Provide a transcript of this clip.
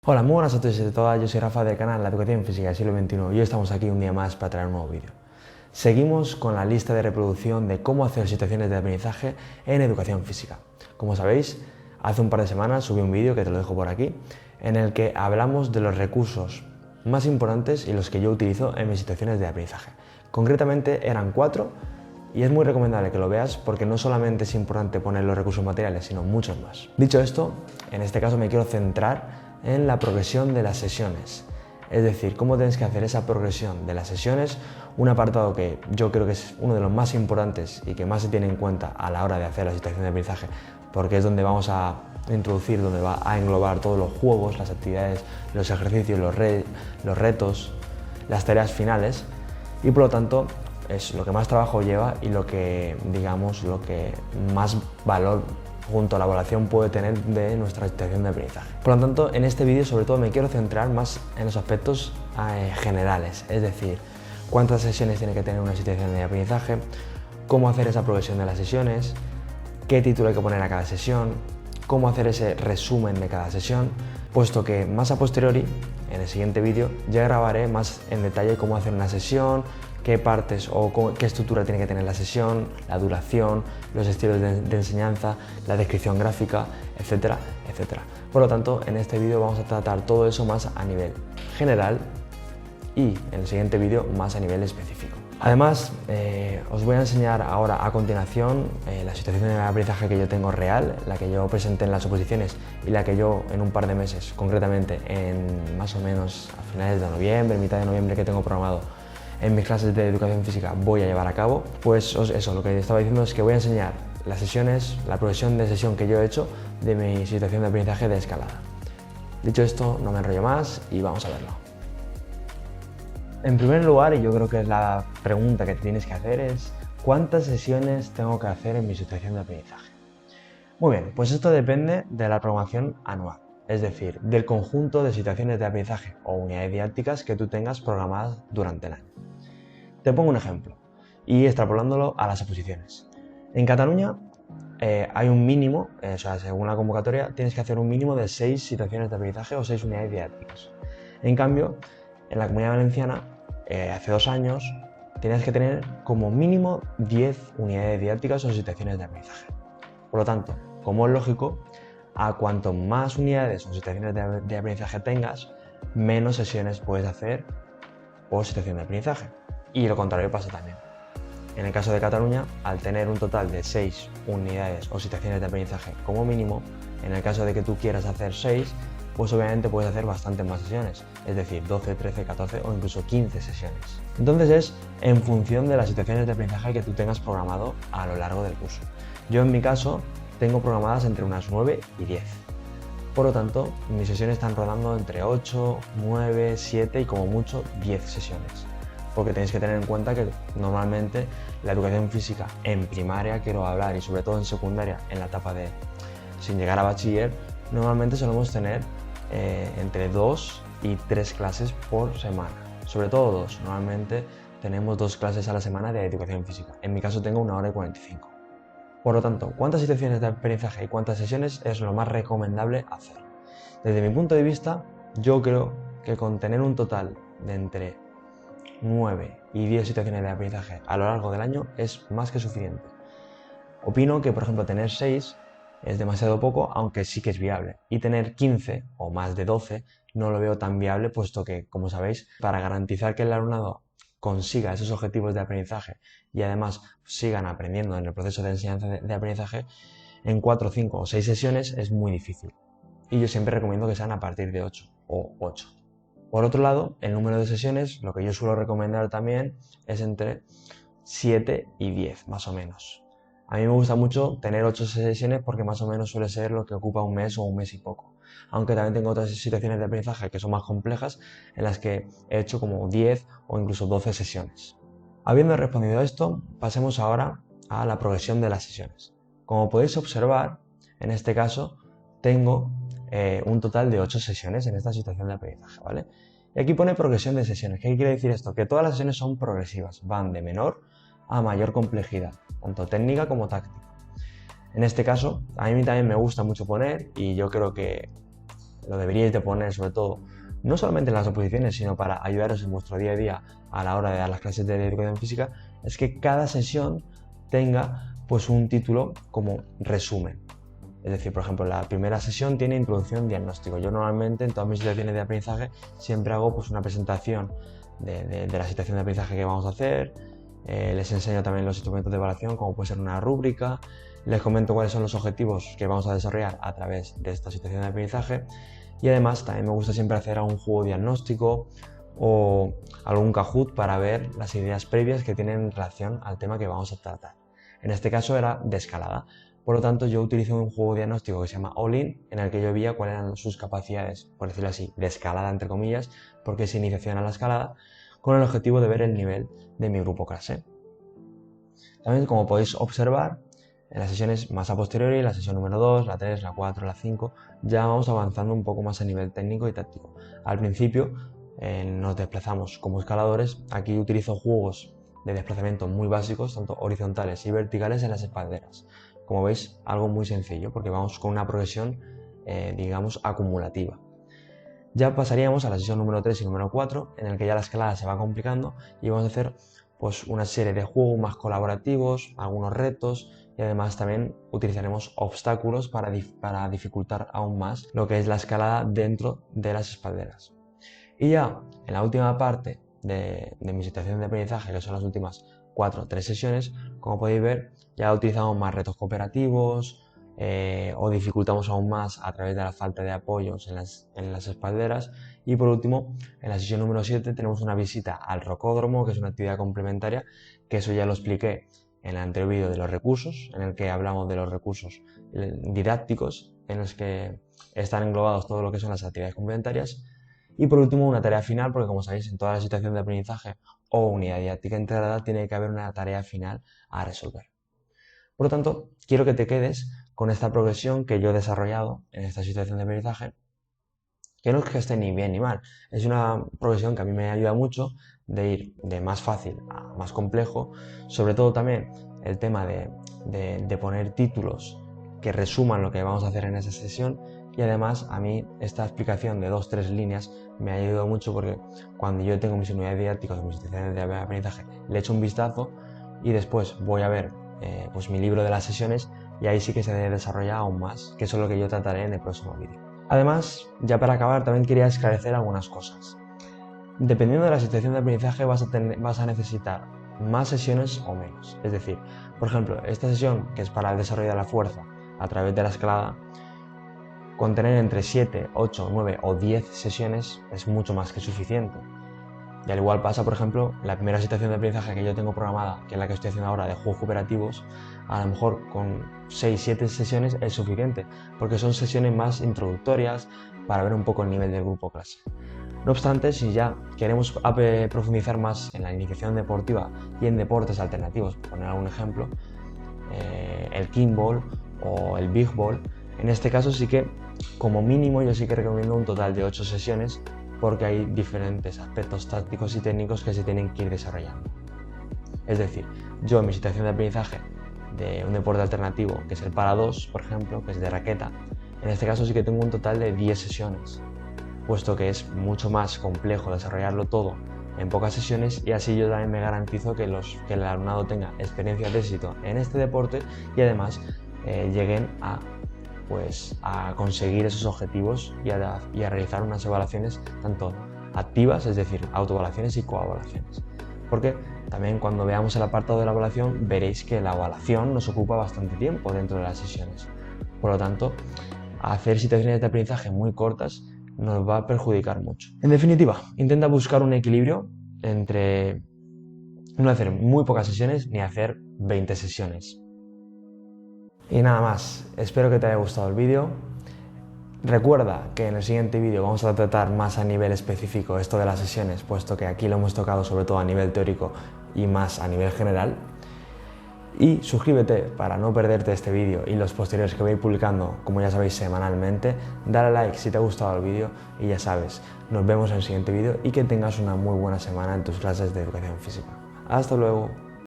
Hola, muy buenas a todos y a todas, yo soy Rafa del canal La Educación Física del siglo XXI y hoy estamos aquí un día más para traer un nuevo vídeo. Seguimos con la lista de reproducción de cómo hacer situaciones de aprendizaje en educación física. Como sabéis, hace un par de semanas subí un vídeo que te lo dejo por aquí, en el que hablamos de los recursos más importantes y los que yo utilizo en mis situaciones de aprendizaje. Concretamente eran 4 y es muy recomendable que lo veas porque no solamente es importante poner los recursos materiales, sino muchos más. Dicho esto, en este caso me quiero centrar en la progresión de las sesiones, es decir, cómo tienes que hacer esa progresión de las sesiones, un apartado que yo creo que es uno de los más importantes y que más se tiene en cuenta a la hora de hacer la situación de aprendizaje, porque es donde vamos a introducir, donde va a englobar todos los juegos, las actividades, los ejercicios, los retos, las tareas finales, y por lo tanto es lo que más trabajo lleva y lo que, digamos, lo que más valor junto a la evaluación puede tener de nuestra situación de aprendizaje. Por lo tanto, en este vídeo sobre todo me quiero centrar más en los aspectos generales, es decir, cuántas sesiones tiene que tener una situación de aprendizaje, cómo hacer esa progresión de las sesiones, qué título hay que poner a cada sesión, cómo hacer ese resumen de cada sesión, puesto que más a posteriori, en el siguiente vídeo, ya grabaré más en detalle cómo hacer una sesión, qué partes o qué estructura tiene que tener la sesión, la duración, los estilos de enseñanza, la descripción gráfica, etcétera, etcétera. Por lo tanto, en este vídeo vamos a tratar todo eso más a nivel general y en el siguiente vídeo más a nivel específico. Además, os voy a enseñar ahora a continuación la situación de aprendizaje que yo tengo real, la que yo presenté en las oposiciones y la que yo en un par de meses, concretamente en más o menos a finales de noviembre, mitad de noviembre que tengo programado en mis clases de educación física voy a llevar a cabo. Pues eso, lo que estaba diciendo es que voy a enseñar las sesiones, la progresión de sesión que yo he hecho de mi situación de aprendizaje de escalada. Dicho esto, no me enrollo más y vamos a verlo. En primer lugar, y yo creo que es la pregunta que te tienes que hacer, es ¿cuántas sesiones tengo que hacer en mi situación de aprendizaje? Muy bien, pues esto depende de la programación anual, es decir, del conjunto de situaciones de aprendizaje o unidades didácticas que tú tengas programadas durante el año. Te pongo un ejemplo y extrapolándolo a las oposiciones. En Cataluña hay un mínimo, o sea, según la convocatoria, tienes que hacer un mínimo de 6 situaciones de aprendizaje o 6 unidades didácticas. En cambio, en la Comunidad Valenciana, hace 2 años, tienes que tener como mínimo 10 unidades didácticas o situaciones de aprendizaje. Por lo tanto, como es lógico, a cuanto más unidades o situaciones de aprendizaje tengas, menos sesiones puedes hacer por situación de aprendizaje. Y lo contrario pasa también. En el caso de Cataluña, al tener un total de 6 unidades o situaciones de aprendizaje como mínimo, en el caso de que tú quieras hacer 6, pues obviamente puedes hacer bastantes más sesiones, es decir, 12, 13, 14 o incluso 15 sesiones. Entonces es en función de las situaciones de aprendizaje que tú tengas programado a lo largo del curso. Yo en mi caso tengo programadas entre unas 9 y 10. Por lo tanto, mis sesiones están rodando entre 8, 9, 7 y como mucho 10 sesiones. Porque tenéis que tener en cuenta que normalmente la educación física en primaria, quiero hablar, y sobre todo en secundaria, en la etapa de sin llegar a bachiller, normalmente solemos tener entre 2 y 3 clases por semana. Sobre todo 2. Normalmente tenemos 2 clases a la semana de educación física. En mi caso tengo 1 hora y 45. Por lo tanto, ¿cuántas situaciones de aprendizaje y cuántas sesiones es lo más recomendable hacer? Desde mi punto de vista, yo creo que con tener un total de entre 9 y 10 situaciones de aprendizaje a lo largo del año es más que suficiente. Opino que, por ejemplo, tener 6 es demasiado poco, aunque sí que es viable. Y tener 15 o más de 12 no lo veo tan viable, puesto que, como sabéis, para garantizar que el alumnado consiga esos objetivos de aprendizaje y además sigan aprendiendo en el proceso de enseñanza de aprendizaje, en 4, 5 o 6 sesiones es muy difícil. Y yo siempre recomiendo que sean a partir de 8 o 8. Por otro lado, el número de sesiones, lo que yo suelo recomendar también es entre 7 y 10, más o menos. A mí me gusta mucho tener 8 sesiones porque más o menos suele ser lo que ocupa un mes o un mes y poco. Aunque también tengo otras situaciones de aprendizaje que son más complejas en las que he hecho como 10 o incluso 12 sesiones. Habiendo respondido a esto, pasemos ahora a la progresión de las sesiones. Como podéis observar, en este caso tengo un total de 8 sesiones en esta situación de aprendizaje, ¿vale? Y aquí pone progresión de sesiones. ¿Qué quiere decir esto? Que todas las sesiones son progresivas, van de menor a mayor complejidad, tanto técnica como táctica. En este caso, a mí también me gusta mucho poner, y yo creo que lo deberíais de poner sobre todo, no solamente en las oposiciones, sino para ayudaros en vuestro día a día a la hora de dar las clases de educación física, es que cada sesión tenga pues un título como resumen. Es decir, por ejemplo, la primera sesión tiene introducción diagnóstico. Yo normalmente en todas mis situaciones de aprendizaje siempre hago pues una presentación de la situación de aprendizaje que vamos a hacer, les enseño también los instrumentos de evaluación como puede ser una rúbrica, les comento cuáles son los objetivos que vamos a desarrollar a través de esta situación de aprendizaje y además también me gusta siempre hacer algún juego diagnóstico o algún Kahoot para ver las ideas previas que tienen en relación al tema que vamos a tratar. En este caso era de escalada. Por lo tanto, yo utilicé un juego diagnóstico que se llama All-In, en el que yo veía cuáles eran sus capacidades, por decirlo así, de escalada, entre comillas, porque es iniciación a la escalada, con el objetivo de ver el nivel de mi grupo clase. También, como podéis observar, en las sesiones más a posteriori, la sesión número 2, la 3, la 4, la 5, ya vamos avanzando un poco más a nivel técnico y táctico. Al principio nos desplazamos como escaladores, aquí utilizo juegos de desplazamiento muy básicos, tanto horizontales y verticales en las espalderas. Como veis, algo muy sencillo, porque vamos con una progresión, digamos, acumulativa. Ya pasaríamos a la sesión número 3 y número 4, en el que ya la escalada se va complicando y vamos a hacer pues, una serie de juegos más colaborativos, algunos retos y además también utilizaremos obstáculos para dificultar aún más lo que es la escalada dentro de las espalderas. Y ya en la última parte de mi situación de aprendizaje, que son las últimas 4 o 3 sesiones, como podéis ver, ya utilizamos más retos cooperativos o dificultamos aún más a través de la falta de apoyos en las espalderas. Y por último, en la sesión número 7 tenemos una visita al rocódromo, que es una actividad complementaria, que eso ya lo expliqué en el anterior vídeo de los recursos, en el que hablamos de los recursos didácticos, en los que están englobados todo lo que son las actividades complementarias. Y por último, una tarea final, porque como sabéis, en toda la situación de aprendizaje o unidad didáctica integrada tiene que haber una tarea final a resolver. Por lo tanto, quiero que te quedes con esta progresión que yo he desarrollado en esta situación de aprendizaje, que no es que esté ni bien ni mal, es una progresión que a mí me ayuda mucho de ir de más fácil a más complejo, sobre todo también el tema de poner títulos que resuman lo que vamos a hacer en esa sesión. Y además a mí esta explicación de 2-3 líneas me ha ayudado mucho porque cuando yo tengo mis unidades didácticas o mis situaciones de aprendizaje le echo un vistazo y después voy a ver pues mi libro de las sesiones y ahí sí que se desarrolla aún más, que eso es lo que yo trataré en el próximo vídeo. Además, ya para acabar, también quería esclarecer algunas cosas. Dependiendo de la situación de aprendizaje vas a necesitar más sesiones o menos. Es decir, por ejemplo, esta sesión que es para el desarrollo de la fuerza a través de la escalada, con tener entre 7, 8, 9 o 10 sesiones es mucho más que suficiente. Y al igual pasa, por ejemplo, la primera situación de aprendizaje que yo tengo programada, que es la que estoy haciendo ahora de juegos cooperativos, a lo mejor con 6, 7 sesiones es suficiente, porque son sesiones más introductorias para ver un poco el nivel del grupo clase. No obstante, si ya queremos profundizar más en la iniciación deportiva y en deportes alternativos, por poner algún ejemplo, el kickball o el big ball, en este caso sí que, como mínimo, yo sí que recomiendo un total de 8 sesiones porque hay diferentes aspectos tácticos y técnicos que se tienen que ir desarrollando. Es decir, yo en mi situación de aprendizaje de un deporte alternativo, que es el para 2, por ejemplo, que es de raqueta, en este caso sí que tengo un total de 10 sesiones, puesto que es mucho más complejo desarrollarlo todo en pocas sesiones y así yo también me garantizo que el alumnado tenga experiencia de éxito en este deporte y además lleguen a conseguir esos objetivos y a realizar unas evaluaciones tanto activas, es decir, autoevaluaciones y coevaluaciones. Porque también cuando veamos el apartado de la evaluación veréis que la evaluación nos ocupa bastante tiempo dentro de las sesiones. Por lo tanto, hacer situaciones de aprendizaje muy cortas nos va a perjudicar mucho. En definitiva, intenta buscar un equilibrio entre no hacer muy pocas sesiones ni hacer 20 sesiones. Y nada más, espero que te haya gustado el vídeo. Recuerda que en el siguiente vídeo vamos a tratar más a nivel específico esto de las sesiones, puesto que aquí lo hemos tocado sobre todo a nivel teórico y más a nivel general. Y suscríbete para no perderte este vídeo y los posteriores que voy publicando, como ya sabéis, semanalmente. Dale like si te ha gustado el vídeo y ya sabes, nos vemos en el siguiente vídeo y que tengas una muy buena semana en tus clases de educación física. Hasta luego.